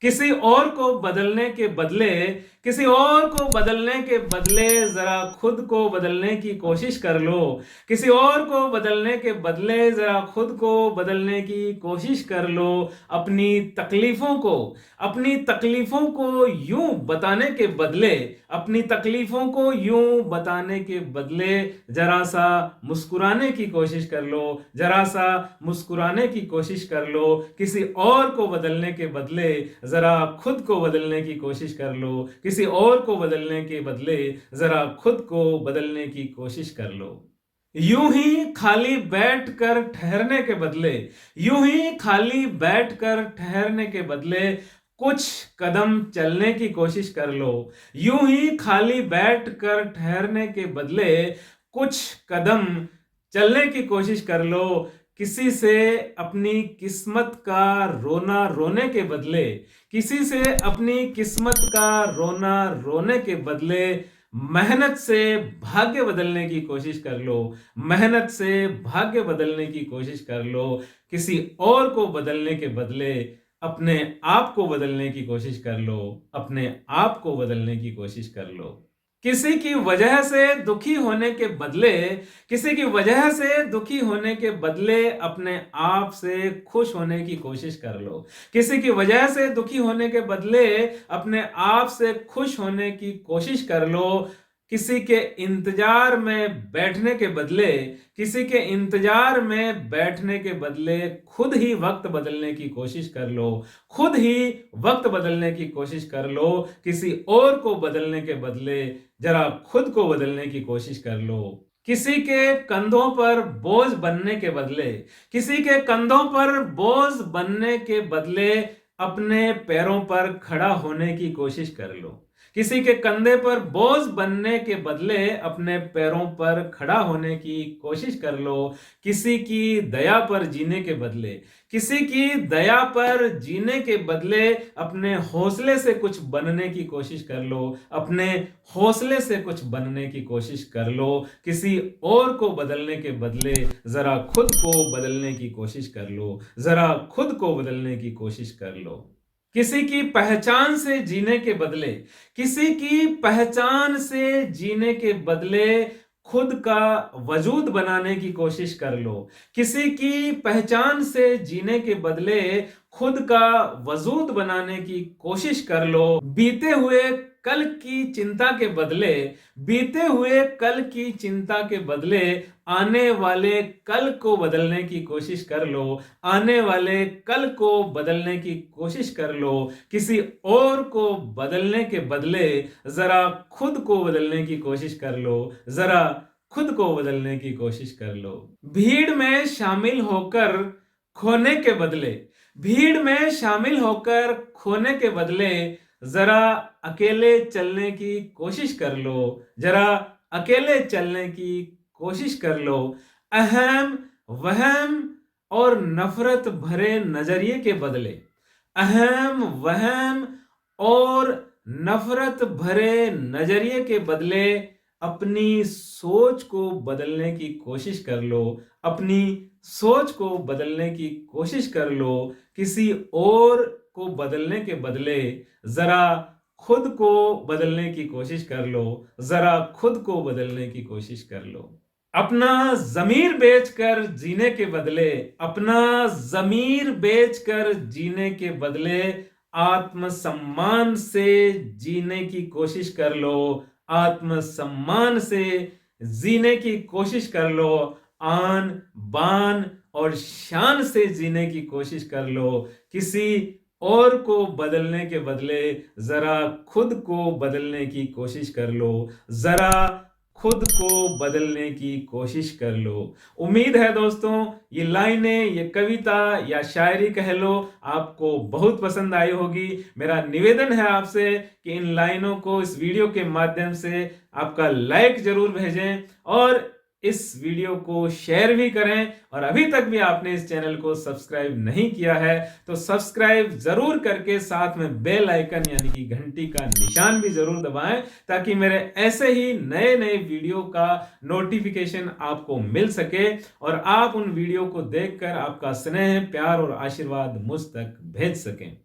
किसी और को बदलने के बदले किसी और को बदलने के बदले जरा खुद को बदलने की कोशिश कर लो। किसी और को बदलने के बदले जरा खुद को बदलने की कोशिश कर लो। अपनी अपनी तकलीफों को यूं बताने के बदले अपनी तकलीफों को यूं बताने के बदले जरा सा मुस्कुराने की कोशिश कर लो। जरा सा मुस्कुराने की कोशिश कर लो। किसी और को बदलने के बदले जरा खुद को बदलने की कोशिश कर लो। किसी और को बदलने के बदले जरा खुद को बदलने की कोशिश कर लो। यूं ही खाली बैठकर ठहरने के बदले यूं ही खाली बैठकर ठहरने के बदले कुछ कदम चलने की कोशिश कर लो। यूं ही खाली बैठकर ठहरने के बदले कुछ कदम चलने की कोशिश कर लो। किसी से अपनी किस्मत का रोना रोने के बदले किसी से अपनी किस्मत का रोना रोने के बदले मेहनत से भाग्य बदलने की कोशिश कर लो। मेहनत से भाग्य बदलने की कोशिश कर लो। किसी और को बदलने के बदले अपने आप को बदलने की कोशिश कर लो। अपने आप को बदलने की कोशिश कर लो। किसी की वजह से दुखी होने के बदले किसी की वजह से दुखी होने के बदले अपने आप से खुश होने की कोशिश कर लो। किसी की वजह से दुखी होने के बदले अपने आप से खुश होने की कोशिश कर लो। किसी के इंतजार में बैठने के बदले किसी के इंतजार में बैठने के बदले खुद ही वक्त बदलने की कोशिश कर लो। खुद ही वक्त बदलने की कोशिश कर लो। किसी और को बदलने के बदले जरा खुद को बदलने की कोशिश कर लो। किसी के कंधों पर बोझ बनने के बदले किसी के कंधों पर बोझ बनने के बदले अपने पैरों पर खड़ा होने की कोशिश कर लो। किसी के कंधे पर बोझ बनने के बदले अपने पैरों पर खड़ा होने की कोशिश कर लो। किसी की दया पर जीने के बदले किसी की दया पर जीने के बदले अपने हौसले से कुछ बनने की कोशिश कर लो। अपने हौसले से कुछ बनने की कोशिश कर लो। किसी और को बदलने के बदले जरा खुद को बदलने की कोशिश कर लो। जरा खुद को बदलने की कोशिश कर लो। किसी की पहचान से जीने के बदले किसी की पहचान से जीने के बदले खुद का वजूद बनाने की कोशिश कर लो। किसी की पहचान से जीने के बदले खुद का वजूद बनाने की कोशिश कर लो। कल की चिंता के बदले बीते हुए कल की चिंता के बदले आने वाले कल को बदलने की कोशिश कर लो। आने वाले कल को बदलने की कोशिश कर लो। किसी और को बदलने के बदले जरा खुद को बदलने की कोशिश कर लो। जरा खुद को बदलने की कोशिश कर लो। भीड़ में शामिल होकर खोने के बदले भीड़ में शामिल होकर खोने के बदले जरा अकेले चलने की कोशिश कर लो। जरा अकेले चलने की कोशिश कर लो। अहम वहम और नफरत भरे नजरिए के बदले अहम वहम और नफरत भरे नजरिए के बदले अपनी सोच को बदलने की कोशिश कर लो। अपनी सोच को बदलने की कोशिश कर लो। किसी और को बदलने के बदले जरा खुद को बदलने की कोशिश कर लो। जरा खुद को बदलने की कोशिश कर लो। अपना जमीर बेचकर जीने के बदले अपना जमीर बेचकर जीने के बदले आत्मसम्मान से जीने की कोशिश कर लो। आत्मसम्मान से जीने की कोशिश कर लो। आन बान और शान से जीने की कोशिश कर लो। किसी और को बदलने के बदले जरा खुद को बदलने की कोशिश कर लो। जरा खुद को बदलने की कोशिश कर लो। उम्मीद है दोस्तों ये लाइनें, ये कविता या शायरी कह लो, आपको बहुत पसंद आई होगी। मेरा निवेदन है आपसे कि इन लाइनों को इस वीडियो के माध्यम से आपका लाइक जरूर भेजें और इस वीडियो को शेयर भी करें। और अभी तक भी आपने इस चैनल को सब्सक्राइब नहीं किया है तो सब्सक्राइब जरूर करके साथ में बेल आइकन यानी कि घंटी का निशान भी जरूर दबाएं ताकि मेरे ऐसे ही नए नए वीडियो का नोटिफिकेशन आपको मिल सके और आप उन वीडियो को देखकर आपका स्नेह, प्यार और आशीर्वाद मुझ तक भेज सकें।